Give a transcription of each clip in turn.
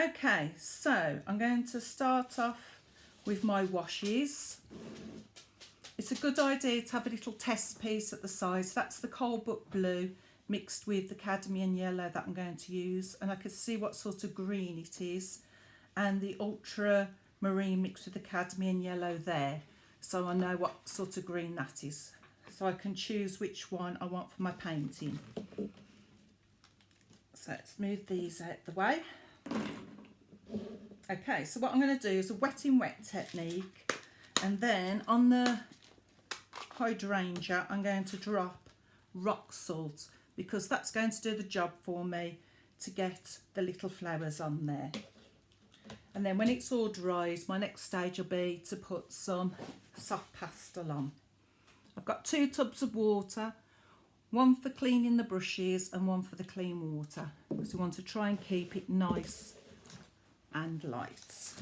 Okay, so I'm going to start off with my washes. It's a good idea to have a little test piece at the side. So that's the Coalbuck blue mixed with the cadmium yellow that I'm going to use, and I can see what sort of green it is, and the ultramarine mixed with the cadmium yellow there, so I know what sort of green that is, so I can choose which one I want for my painting. So let's move these out the way. Okay, so what I'm going to do is a wet in wet technique, and then on the hydrangea I'm going to drop rock salt, because that's going to do the job for me to get the little flowers on there. And then when it's all dried, my next stage will be to put some soft pastel on. I've got 2 tubs of water, one for cleaning the brushes and one for the clean water, because we want to try and keep it nice and light.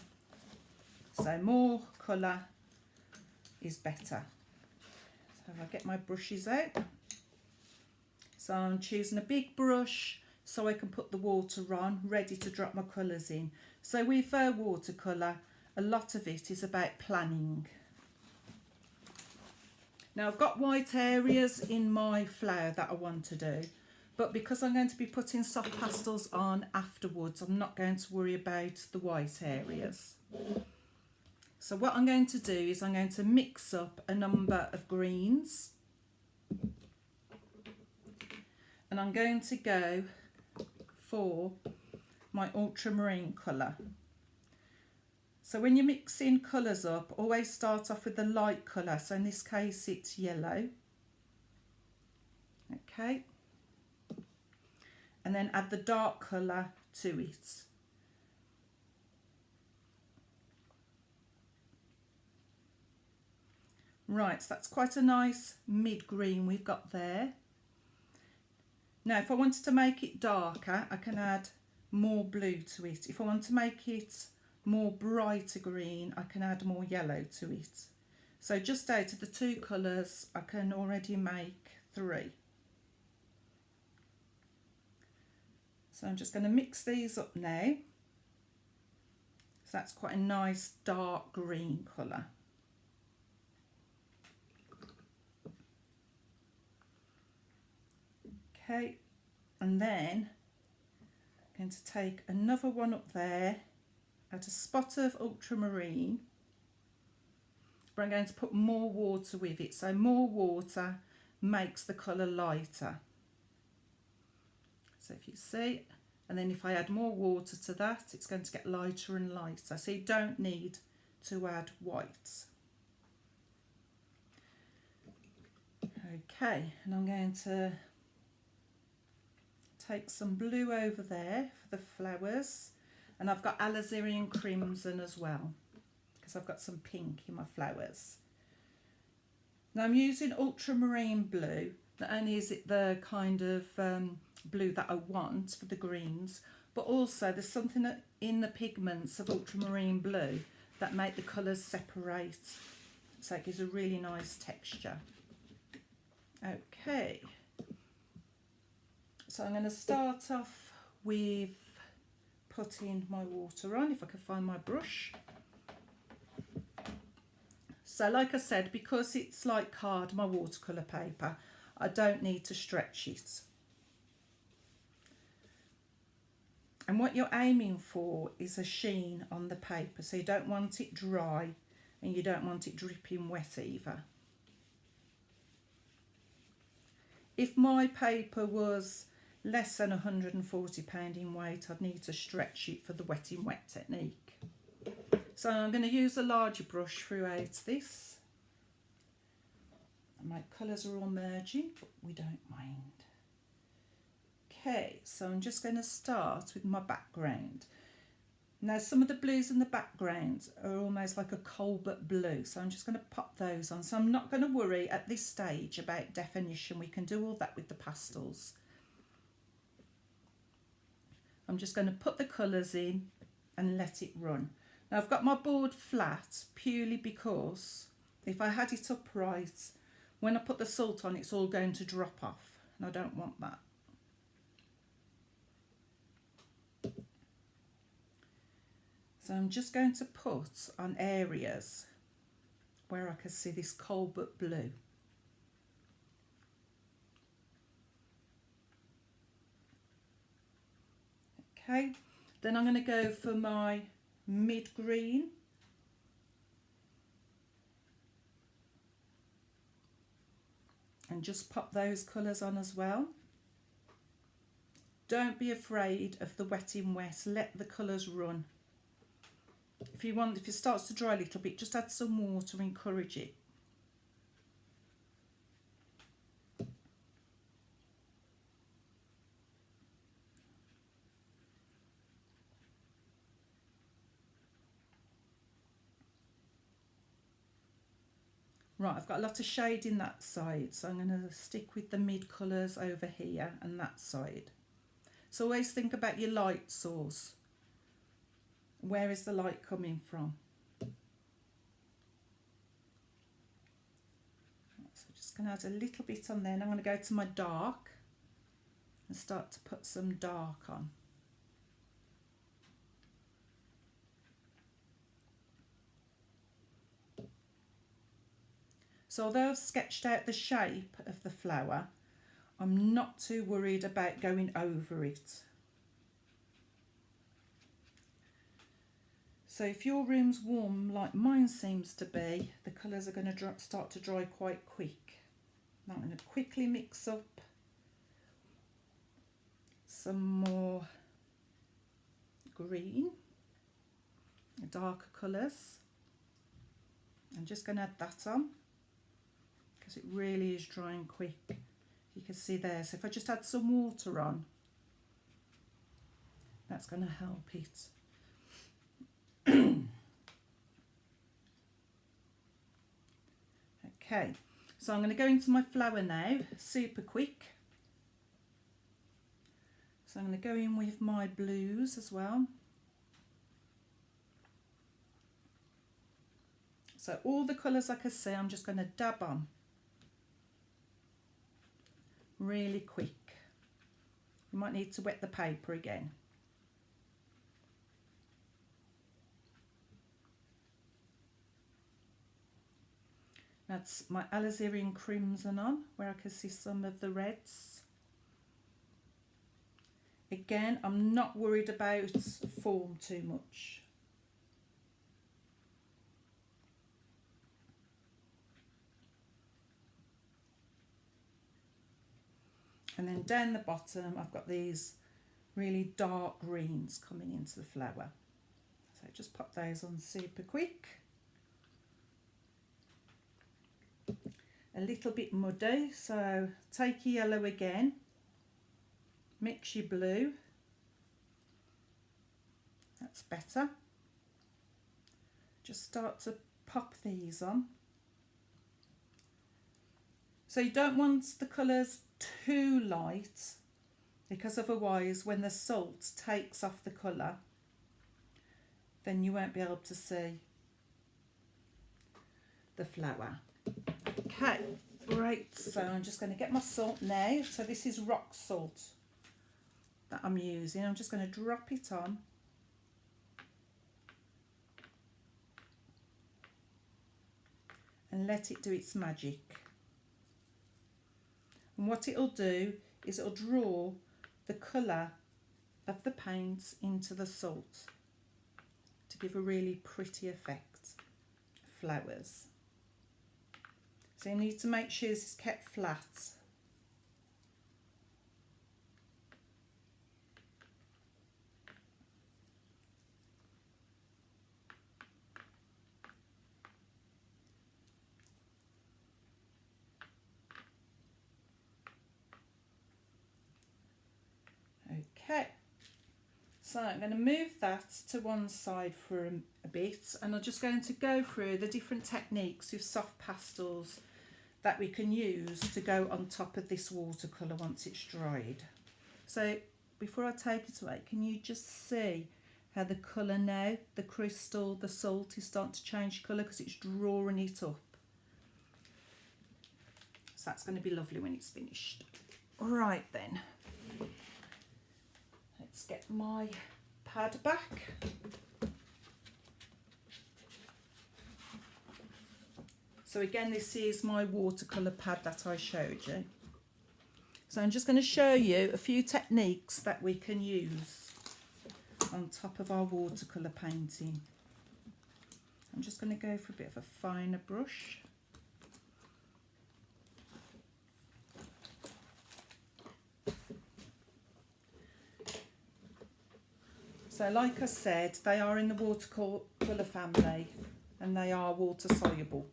So more colour is better. So if I get my brushes out, so I'm choosing a big brush so I can put the water on, ready to drop my colours in. So with watercolour, a lot of it is about planning. Now I've got white areas in my flower that I want to do, but because I'm going to be putting soft pastels on afterwards, I'm not going to worry about the white areas. So what I'm going to do is I'm going to mix up a number of greens, and I'm going to go for my ultramarine colour. So when you're mixing colours up, always start off with the light colour. So in this case it's yellow. Okay. And then add the dark colour to it. Right, so that's quite a nice mid-green we've got there. Now if I wanted to make it darker, I can add more blue to it. If I want to make it more brighter green, I can add more yellow to it. So just out of the 2 colours, I can already make 3. So I'm just going to mix these up now. So that's quite a nice dark green colour. Okay, and then I'm going to take another one up there, add a spot of ultramarine, but I'm going to put more water with it. So more water makes the colour lighter. So if you see, and then if I add more water to that, it's going to get lighter and lighter. So you don't need to add white. Okay, and I'm going to take some blue over there for the flowers, and I've got alizarin crimson as well, because I've got some pink in my flowers. Now I'm using ultramarine blue. Not only is it the kind of blue that I want for the greens, but also there's something in the pigments of ultramarine blue that make the colours separate, so it gives a really nice texture. Okay, so I'm going to start off with putting my water on, if I can find my brush. So like I said, because it's like card, my watercolour paper, I don't need to stretch it. And what you're aiming for is a sheen on the paper, so you don't want it dry and you don't want it dripping wet either. If my paper was less than £140 in weight, I'd need to stretch it for the wet in wet technique. So I'm going to use a larger brush throughout this. And my colours are all merging, but we don't mind. Okay, so I'm just going to start with my background. Now some of the blues in the background are almost like a Coalbuck blue, so I'm just going to pop those on. So I'm not going to worry at this stage about definition. We can do all that with the pastels. I'm just going to put the colours in and let it run. Now I've got my board flat purely because if I had it upright, when I put the salt on, it's all going to drop off, and I don't want that. So I'm just going to put on areas where I can see this cobalt blue. Okay, then I'm going to go for my mid green. And just pop those colours on as well. Don't be afraid of the wetting wet, let the colours run. If it starts to dry a little bit, just add some water, encourage it. Right, I've got a lot of shade in that side, so I'm going to stick with the mid colours over here and that side. So always think about your light source. Where is the light coming from? So just going to add a little bit on there. Now I'm going to go to my dark and start to put some dark on. So although I've sketched out the shape of the flower, I'm not too worried about going over it. So if your room's warm like mine seems to be, the colours are going to start to dry quite quick. Now I'm going to quickly mix up some more green, darker colours. I'm just going to add that on because it really is drying quick. You can see there, so if I just add some water on, that's going to help it. Okay, so I'm going to go into my flower now, super quick. So I'm going to go in with my blues as well. So all the colours I can see, I'm just going to dab on really quick. You might need to wet the paper again. That's my alizarin crimson on, where I can see some of the reds. Again, I'm not worried about form too much. And then down the bottom, I've got these really dark greens coming into the flower. So just pop those on super quick. A little bit muddy, so take your yellow again, mix your blue. That's better. Just start to pop these on. So you don't want the colours too light, because otherwise when the salt takes off the colour, then you won't be able to see the flower. Okay, great. So I'm just going to get my salt now. So this is rock salt that I'm using. I'm just going to drop it on. And let it do its magic. And what it'll do is it'll draw the colour of the paint into the salt to give a really pretty effect. Flowers. So you need to make sure this is kept flat. Okay, so I'm going to move that to one side for a bit, and I'm just going to go through the different techniques with soft pastels that we can use to go on top of this watercolour once it's dried. So before I take it away, can you just see how the colour now, the crystal, the salt is starting to change colour because it's drawing it up. So that's going to be lovely when it's finished. All right then. Let's get my pad back. So again, this is my watercolour pad that I showed you. So I'm just going to show you a few techniques that we can use on top of our watercolour painting. I'm just going to go for a bit of a finer brush. So like I said, they are in the watercolour family and they are water soluble.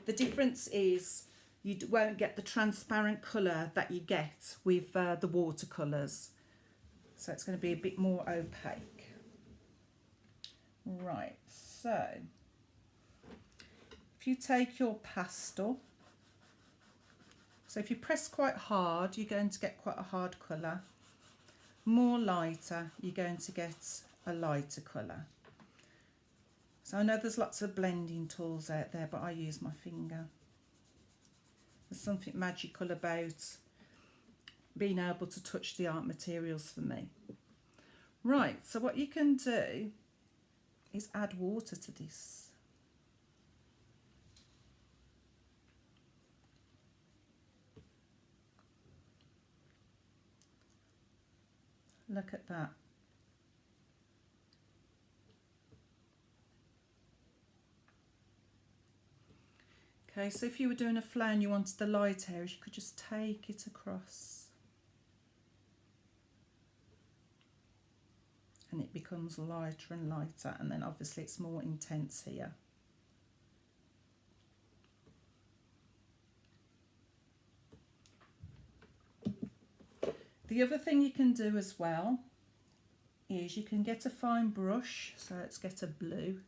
The difference is you won't get the transparent colour that you get with the watercolours. So it's going to be a bit more opaque. Right, so if you take your pastel, so if you press quite hard, you're going to get quite a hard colour. More lighter, you're going to get a lighter colour. So I know there's lots of blending tools out there, but I use my finger. There's something magical about being able to touch the art materials for me. Right, so what you can do is add water to this. Look at that. Okay, so if you were doing a flower and you wanted the light areas, you could just take it across. And it becomes lighter and lighter, and then obviously it's more intense here. The other thing you can do as well is you can get a fine brush. So let's get a blue.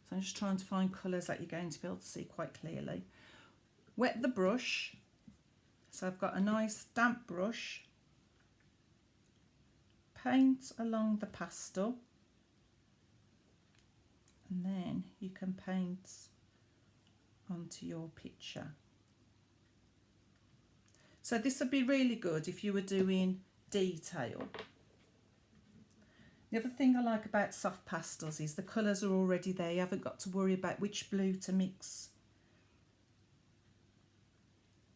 So I'm just trying to find colours that you're going to be able to see quite clearly. Wet the brush. So I've got a nice damp brush. Paint along the pastel. And then you can paint onto your picture. So this would be really good if you were doing detail. The other thing I like about soft pastels is the colours are already there. You haven't got to worry about which blue to mix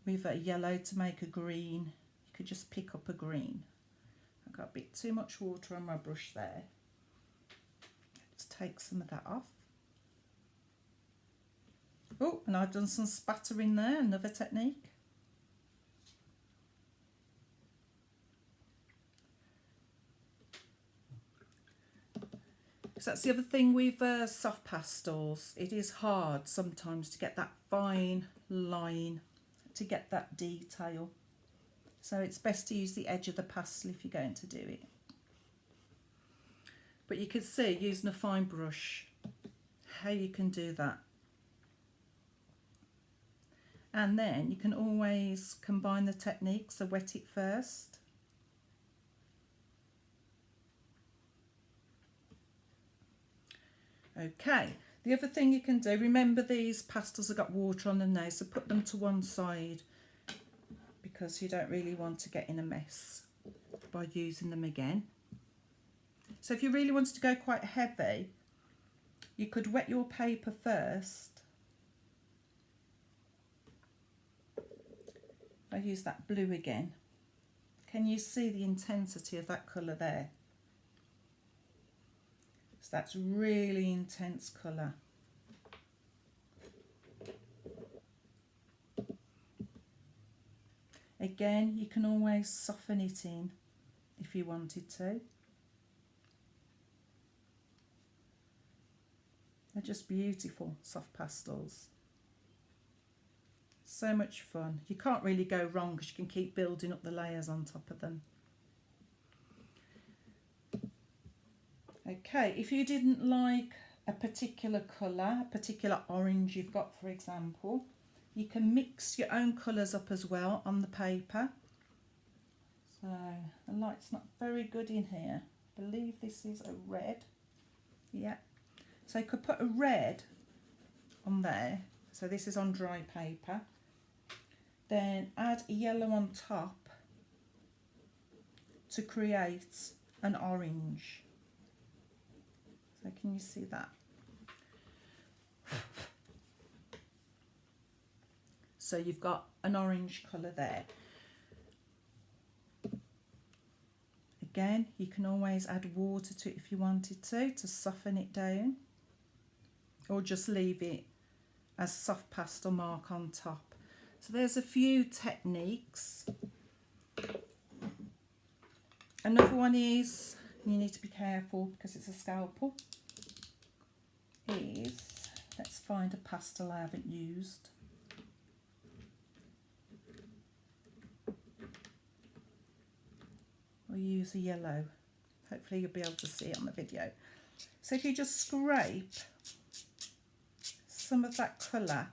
with a yellow to make a green. You could just pick up a green. I've got a bit too much water on my brush there. Let's take some of that off. Oh, and I've done some spattering there, another technique. So that's the other thing with soft pastels. It is hard sometimes to get that fine line, to get that detail. So it's best to use the edge of the pastel if you're going to do it. But you can see, using a fine brush, how you can do that. And then you can always combine the techniques, so wet it first. Okay, the other thing you can do, remember these pastels have got water on them now, so put them to one side because you don't really want to get in a mess by using them again. So if you really wanted to go quite heavy, you could wet your paper first. I use that blue again. Can you see the intensity of that colour there? So that's really intense colour. Again, you can always soften it in if you wanted to. They're just beautiful, soft pastels. So much fun. You can't really go wrong because you can keep building up the layers on top of them. Okay, if you didn't like a particular colour, a particular orange you've got, for example, you can mix your own colours up as well on the paper. So the light's not very good in here. I believe this is a red. Yeah. So you could put a red on there. So this is on dry paper. Then add a yellow on top to create an orange. So can you see that? So you've got an orange colour there. Again, you can always add water to it if you wanted to soften it down, or just leave it as soft pastel mark on top. So there's a few techniques. Another one is, you need to be careful because it's a scalpel, is, let's find a pastel I haven't used. We'll use a yellow. Hopefully you'll be able to see it on the video. So if you just scrape some of that colour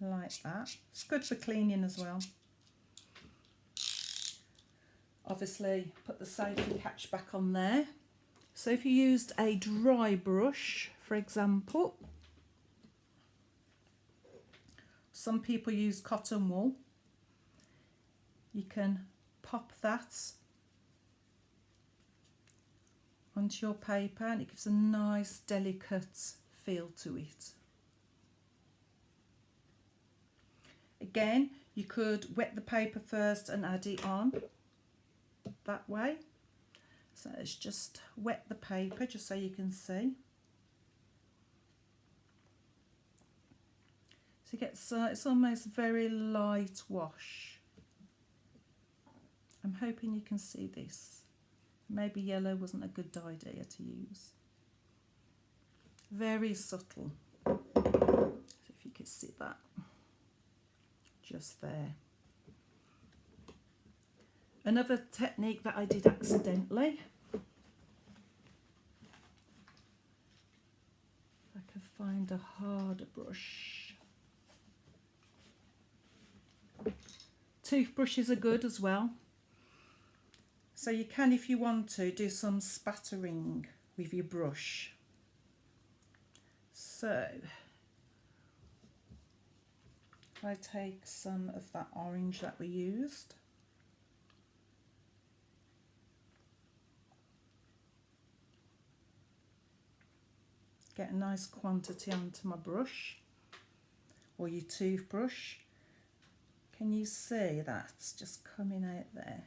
like that, it's good for cleaning as well. Obviously put the safety catch back on there. So if you used a dry brush, for example, some people use cotton wool, you can pop that onto your paper and it gives a nice delicate feel to it. Again, you could wet the paper first and add it on that way. So let's just wet the paper just so you can see. So you get, it's almost very light wash. I'm hoping you can see this. Maybe yellow wasn't a good idea to use. Very subtle. So if you could see that. Just there. Another technique that I did accidentally. If I can find a harder brush. Toothbrushes are good as well. So you can, if you want to, do some spattering with your brush. So if I take some of that orange that we used, get a nice quantity onto my brush or your toothbrush. Can you see that's just coming out there?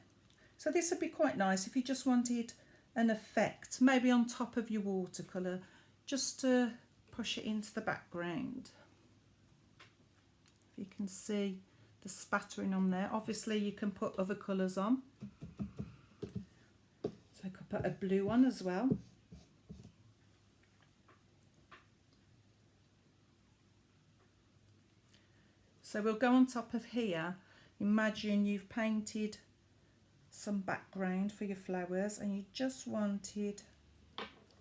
So this would be quite nice if you just wanted an effect, maybe on top of your watercolour, just to push it into the background. If you can see the spattering on there. Obviously you can put other colours on. So I could put a blue on as well. So we'll go on top of here. Imagine you've painted some background for your flowers and you just wanted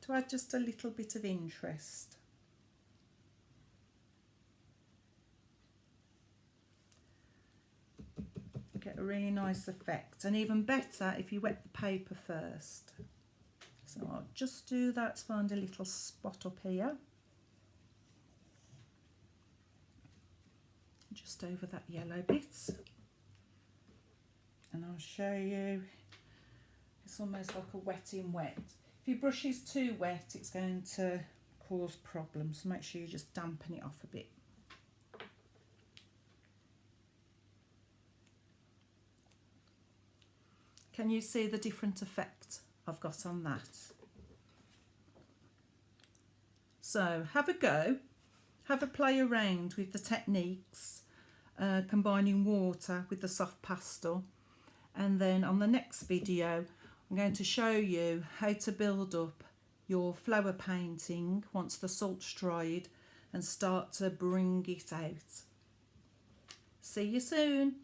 to add just a little bit of interest. Get a really nice effect, and even better if you wet the paper first. So I'll just do that, find a little spot up here, just over that yellow bit. And I'll show you, it's almost like a wetting wet. If your brush is too wet, it's going to cause problems. So make sure you just dampen it off a bit. Can you see the different effect I've got on that? So have a go, have a play around with the techniques, combining water with the soft pastel. And then on the next video, I'm going to show you how to build up your flower painting once the salt's dried and start to bring it out. See you soon.